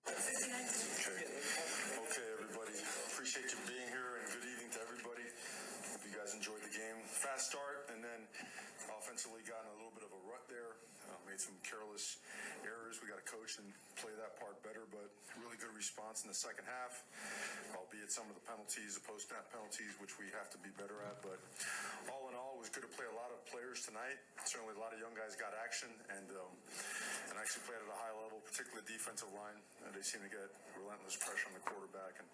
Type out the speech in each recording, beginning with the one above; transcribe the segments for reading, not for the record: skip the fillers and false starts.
Okay, everybody. Appreciate you being here, and good evening to everybody. Hope you guys enjoyed the game. Fast start, and then offensively got in a little bit of a rut there. Made some careless errors. We got to coach and play that part better, but really good response in the second half, albeit some of the penalties, the post-snap penalties, which we have to be better at. But all in all, it was good to play a lot of players tonight. Certainly a lot of young guys got action and actually played at a high level, particularly defensive line. They seem to get relentless pressure on the quarterback and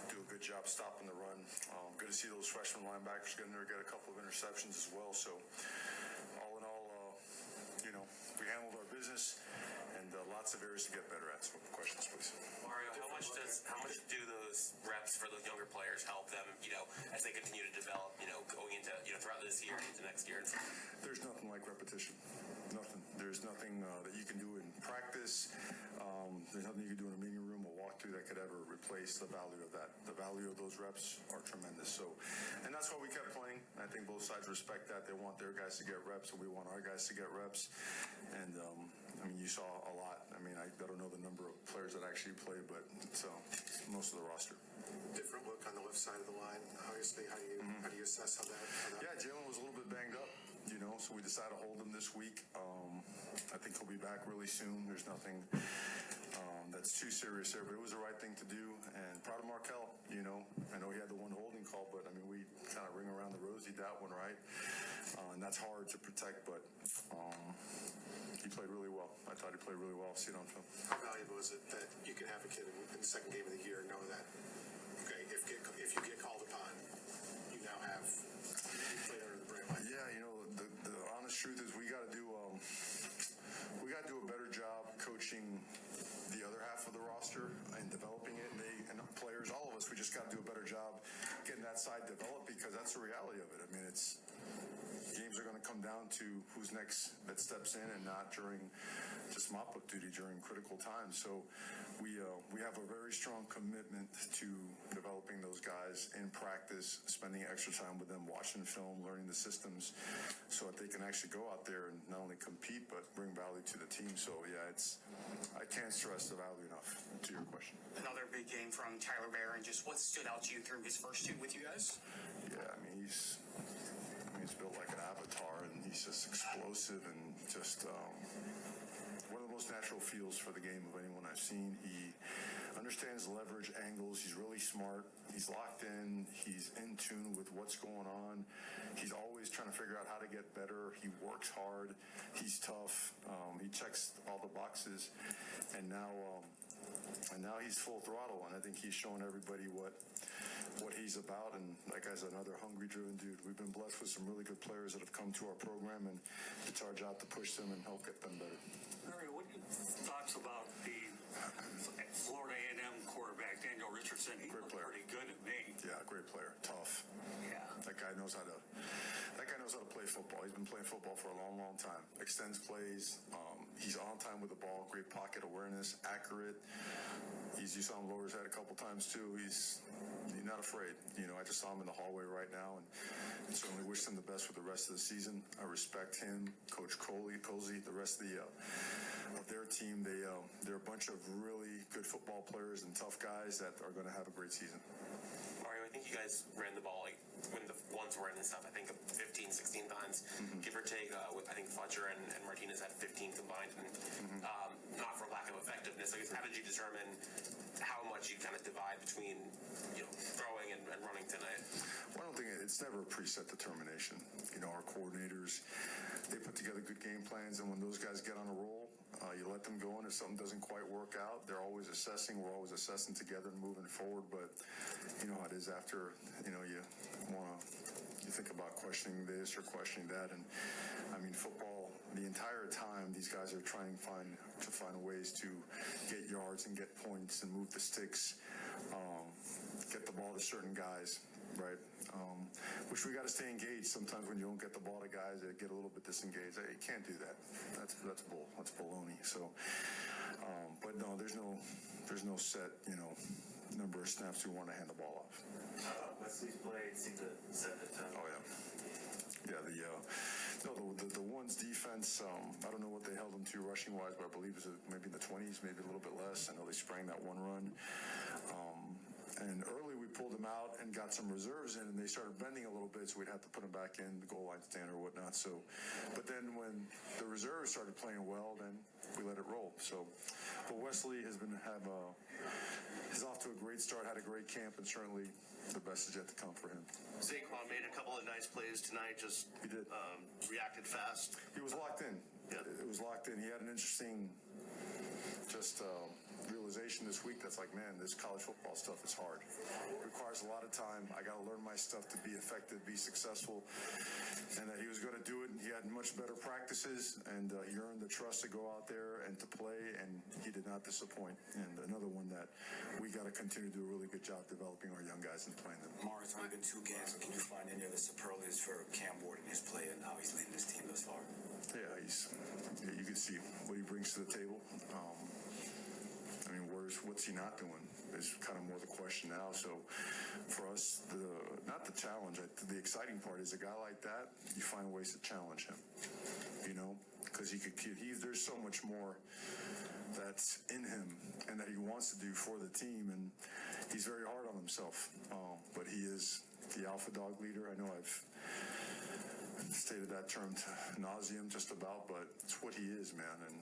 do a good job stopping the run. Good to see those freshman linebackers get in there, get a couple of interceptions as well. So all in all, we handled our business, and lots of areas to get better at. So questions, please. Mario, how much do those reps for those younger players help them, as they continue to develop, going into, throughout this year and into next year? There's nothing like repetition. Nothing. There's nothing that you can do in practice. There's nothing you can do in a meeting room or walkthrough that could ever replace the value of that. The value of those reps are tremendous. So, and that's why we kept playing. I think both sides respect that. They want their guys to get reps, and we want our guys to get reps. And, you saw a lot. I don't know the number of players that actually played, but it's most of the roster. Different look on the left side of the line. Obviously, how do you assess how that? Yeah, Jalen was a little bit banged up, so we decided to hold him this week. I think he'll be back really soon. There's nothing that's too serious there, but it was the right thing to do. And proud of Markel. I know he had the one holding call, but we kind of ring around the rosy that one, right? And that's hard to protect, but he played really well. I thought he played really well. See it on film. How valuable is it that you can have a kid in the second game of the year and know that, okay, if you get called upon, you now have played under the bright light? Yeah, the honest truth is we got to do a better job coaching the other half of the roster and developing it. And players, all of us, we just got to do a better job getting that side developed, because that's the reality of it. It's games are going to come down to who's next that steps in, and not during just mop-up duty during critical times. So we have a very strong commitment to developing those guys in practice, spending extra time with them, watching film, learning the systems, so that they can actually go out there and not only compete but bring value to the team. So yeah, I can't stress the value enough to your question. Another big game from Tyler Barron. Just what stood out to you through his first two with you guys? Yeah, he's built like an avatar, and he's just explosive and just one of the most natural feels for the game of anyone I've seen. He understands leverage angles. He's really smart. He's locked in. He's in tune with what's going on. He's always trying to figure out how to get better. He works hard. He's tough. He checks all the boxes, and now he's full throttle, and I think he's showing everybody what he's about. And that guy's another hungry, driven dude. We've been blessed with some really good players that have come to our program, and it's our job to push them and help get them better. Mario, what are your thoughts about the Florida A&M quarterback, Daniel Richardson? He looked pretty good at me. Yeah, great player. Tough. Yeah. That guy knows how to play football. He's been playing football for a long, long time. Extends plays. He's on time with the ball. Great pocket awareness. Accurate. You saw him lower his head a couple times too. He's not afraid. I just saw him in the hallway right now, and certainly wish him the best for the rest of the season. I respect him, Coach Colsey, the rest of their team. They're a bunch of really good football players and tough guys that are going to have a great season. Mario, I think you guys ran the ball when the ones were in and stuff. I think 15, 16 times, give or take. I think Fletcher and Martinez had 15 combined, and not for lack of effectiveness. I guess, how did you determine how much you kind of divide between throwing and running tonight? Well, I don't think it's never a preset determination. Our coordinators, they put together good game plans, and when those guys get on a roll, you let them go, and if something doesn't quite work out, they're always assessing. We're always assessing together and moving forward. But you know how it is after you think about questioning this or questioning that, and football, the entire time these guys are trying to find ways to get yards and get points and move the sticks, get the ball to certain guys, right? Which we got to stay engaged. Sometimes when you don't get the ball to guys, they get a little bit disengaged. Hey, you can't do that. That's bull. That's baloney. So, but no, there's no set number of snaps we want to hand the ball off. Wesley's play seemed to set the tone. Oh yeah. Yeah, No, the one's defense, I don't know what they held them to rushing wise, but I believe it was maybe in the 20s, maybe a little bit less. I know they sprang that one run. And early we pulled them out and got some reserves in, and they started bending a little bit, so we'd have to put them back in the goal line stand or whatnot. So, but then when the reserves started playing well, then we let it roll. So, but Wesley has is off to a great start, had a great camp, and certainly the best is yet to come for him. Saquon made a couple of nice plays tonight, just He did. Reacted fast. He was locked in. Yeah. It was locked in. He had an interesting realization this week that's like, man, this college football stuff is hard. It requires a lot of time. I got to learn my stuff to be effective, be successful, and that he was going to do it. He had much better practices, and he earned the trust to go out there and to play, and he did not disappoint. And another one that we got to continue to do a really good job developing our young guys and playing them. Mark, it's only been 2 games. Can you find any other superlatives for Cam Ward and his play and how he's leading this team thus far? Yeah, you can see what he brings to the table. I mean, what's he not doing is kind of more the question now. So for us, not the challenge, the exciting part is a guy like that, you find ways to challenge him, because there's so much more that's in him and that he wants to do for the team, and he's very hard on himself. But he is the alpha dog leader. I know I've stated that term to nauseum just about, but it's what he is, man, and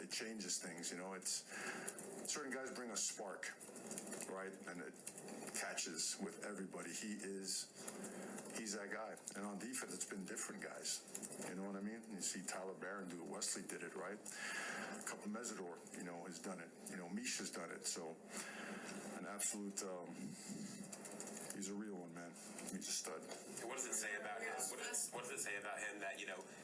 it changes things. It's certain guys bring a spark, right, and it catches with everybody. He's that guy. And on defense, it's been different guys. You know what I mean? You see Tyler Barron do it. Wesley did it, right? A couple Mesidor, has done it. Misha's done it. So an absolute, he's a real one, man. He's a stud. What does it say about him? What does it say about him that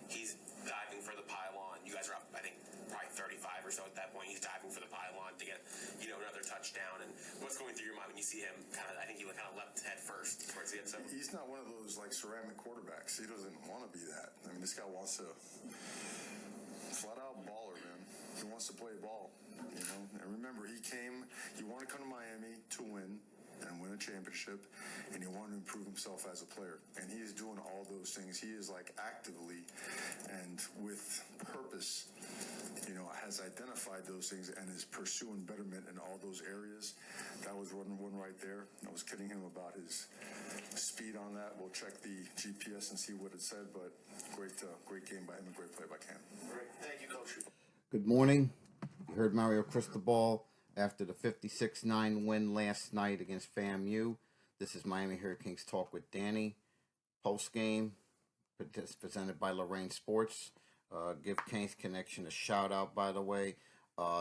he's diving for the pylon? You guys are up, I think, probably 35 or so at that point. He's diving for the pylon to get another touchdown. And what's going through your mind when you see him? I think he kind of leapt head first towards the end zone. He's not one of those ceramic quarterbacks. He doesn't want to be that. I mean, this guy wants to flat out baller, man. He wants to play ball. And remember, he wanted to come to Miami to win and win a championship, and he wanted to improve himself as a player. And he is doing all those things. He is actively and with purpose, has identified those things and is pursuing betterment in all those areas. That was one right there. I was kidding him about his speed on that. We'll check the GPS and see what it said, but great game by him and great play by Cam. Great. Thank you, Coach. Good morning. You heard Mario Cristobal after the 56-9 win last night against FAMU. This is Miami Hurricanes Talk with Danny. Post-game, presented by Lorraine Sports. Give Canes Connection a shout-out, by the way.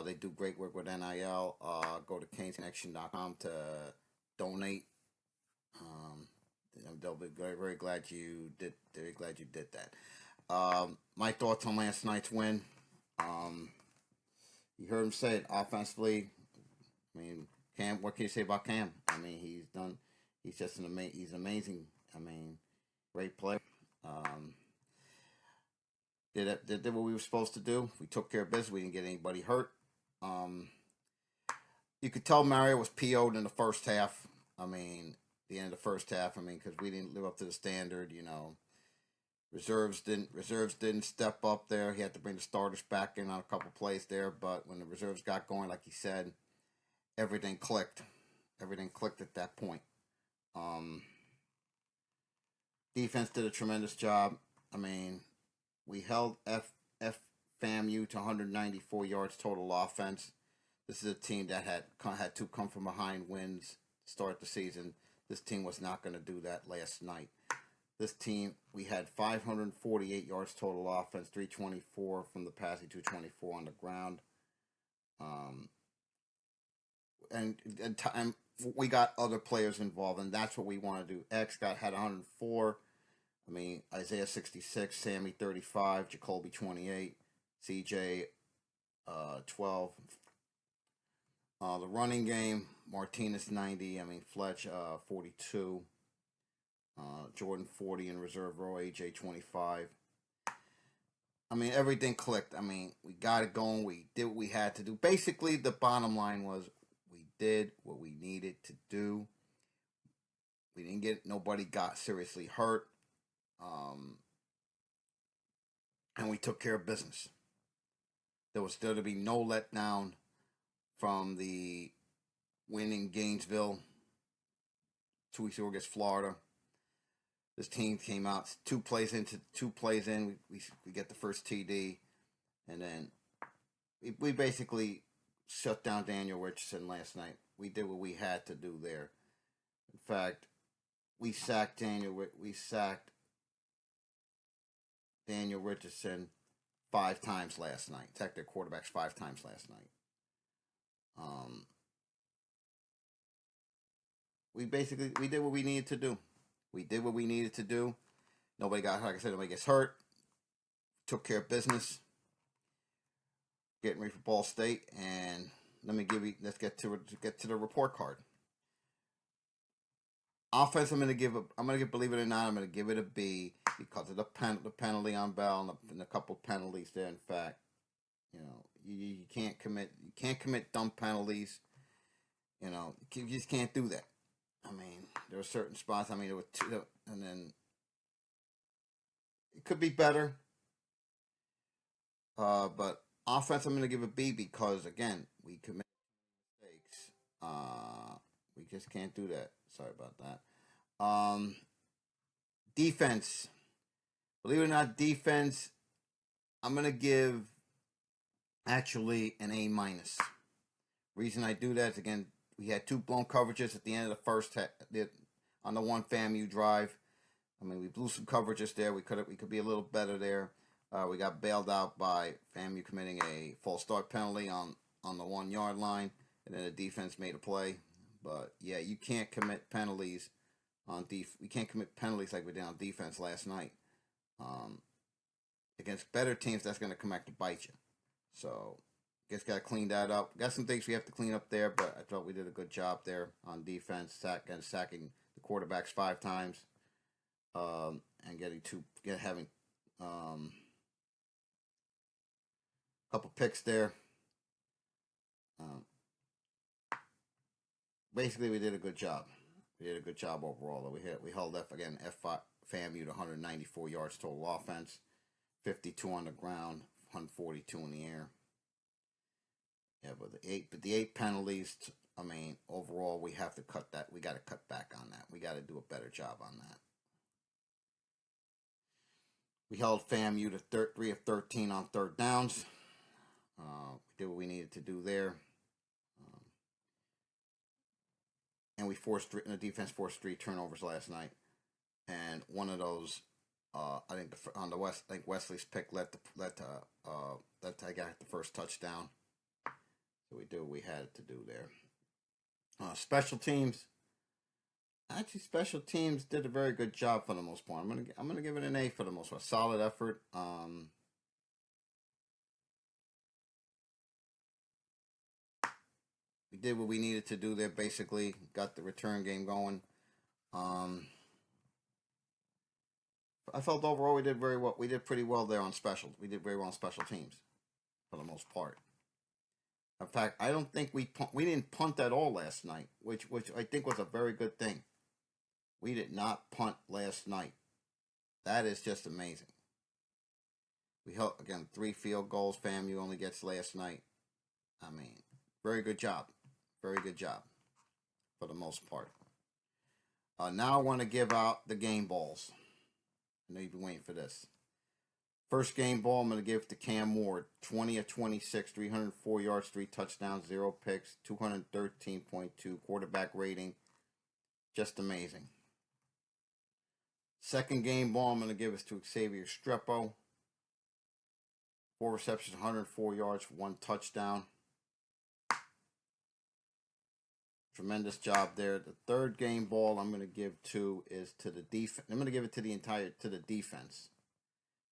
They do great work with NIL. Go to canesconnection.com to donate. They'll be very, very glad you did. Very glad you did that. My thoughts on last night's win. You heard him say it offensively. I mean, Cam. What can you say about Cam? I mean, he's just he's amazing. I mean, great player. Did what we were supposed to do. We took care of business. We didn't get anybody hurt. You could tell Mario was PO'd in the first half. I mean, the end of the first half. I mean, because we didn't live up to the standard. Reserves didn't step up there. He had to bring the starters back in on a couple plays there. But when the reserves got going, like he said, everything clicked. Everything clicked at that point. Defense did a tremendous job. I mean, we held FAMU to 194 yards total offense. This is a team that had 2 come from behind wins to start the season. This team was not going to do that last night. This team, we had 548 yards total offense, 324 from the passing, 224 on the ground. And we got other players involved, and that's what we want to do. X had 104. I mean, Isaiah 66, Sammy 35, Jacoby 28, CJ 12. The running game, Martinez 90. I mean, Fletch 42. Jordan 40 in reserve row, AJ 25. I mean, everything clicked. I mean, we got it going. We did what we had to do. Basically, the bottom line was we did what we needed to do. Nobody got seriously hurt. and we took care of business. There was still to be no letdown from the win in Gainesville 2 weeks ago against Florida. This team came out two plays in. We get the first TD, and then we basically shut down Daniel Richardson last night. We did what we had to do there. In fact, we sacked Daniel Richardson 5 times last night. Sacked their quarterbacks 5 times last night. We did what we needed to do. We did what we needed to do. Nobody got, like I said, nobody gets hurt. Took care of business. Getting ready for Ball State, and let's get to the report card. Offense, I'm gonna give, believe it or not, I'm gonna give it a B because of the penalty on Bell and a couple penalties there. In fact, you can't commit dumb penalties. You just can't do that. I mean, there were certain spots. I mean, there were 2, and then it could be better. But offense, I'm going to give a B because again, we commit mistakes. We just can't do that. Sorry about that. Defense, believe it or not, defense, I'm going to give actually an A minus. Reason I do that is, again, we had 2 blown coverages at the end of the first on the one FAMU drive. I mean, we blew some coverages there. We could be a little better there. We got bailed out by FAMU committing a false start penalty on the 1 yard line, and then the defense made a play. But yeah, you can't commit penalties on We can't commit penalties like we did on defense last night. Against better teams, that's going to come back to bite you. So, guess got to clean that up. Got some things we have to clean up there, but I thought we did a good job there on defense, sacking the quarterbacks 5 times, and having a couple picks there. Basically, we did a good job. We did a good job overall. We held FAMU to 194 yards total offense, 52 on the ground, 142 in the air. Yeah, but the 8 penalties. I mean, overall, we have to cut that. We got to cut back on that. We got to do a better job on that. We held FAMU to 3 of 13 on 3rd downs. We did what we needed to do there. And the defense forced 3 turnovers last night. And one of those, I think Wesley's pick let I got the first touchdown. So we did what we had to do there. Special teams. Actually, special teams did a very good job for the most part. I'm gonna give it an A for the most part. Solid effort. We did what we needed to do there. Basically, got the return game going. I felt overall we did very well. We did pretty well there on special. We did very well on special teams for the most part. In fact, I don't think we didn't punt at all last night, which I think was a very good thing. We did not punt last night. That is just amazing. We held, again, 3 field goals FAMU only gets last night. I mean, very good job. Very good job for the most part. Now I want to give out the game balls. I know you've been waiting for this. First game ball, I'm going to give to Cam Ward. 20 of 26, 304 yards, 3 touchdowns, 0 picks, 213.2 quarterback rating. Just amazing. Second game ball, I'm going to give it to Xavier Strepo. 4 receptions, 104 yards, 1 touchdown. Tremendous job there. The third game ball I'm going to give to the defense. I'm going to give it to the defense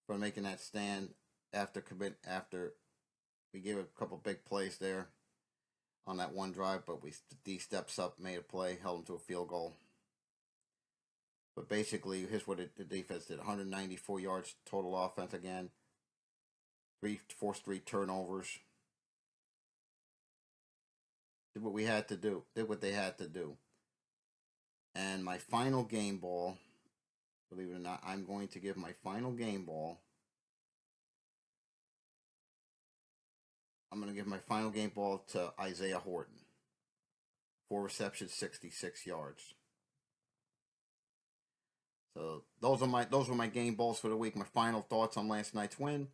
for making that stand after we gave a couple big plays there on that one drive, but D steps up, made a play, held him to a field goal. But basically, here's what the defense did: 194 yards total offense again. Forced 3 turnovers. Did what we had to do. Did what they had to do. And my final game ball, believe it or not, I'm going to give my final game ball I'm going to give my final game ball to Isaiah Horton. 4 receptions, 66 yards. So those were my game balls for the week. My final thoughts on last night's win.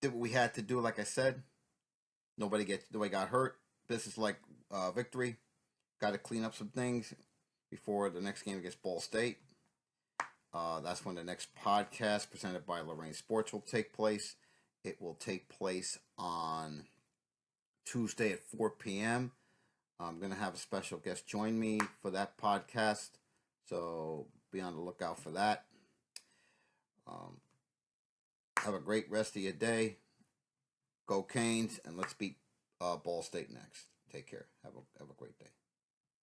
Did what we had to do, like I said. Nobody got hurt. Business like victory. Got to clean up some things before the next game against Ball State. That's when the next podcast presented by Lorraine Sports will take place. It will take place on Tuesday at 4 p.m. I'm going to have a special guest join me for that podcast. So be on the lookout for that. Have a great rest of your day. Go Canes, and let's beat Ball State next. Take care. Have a great day.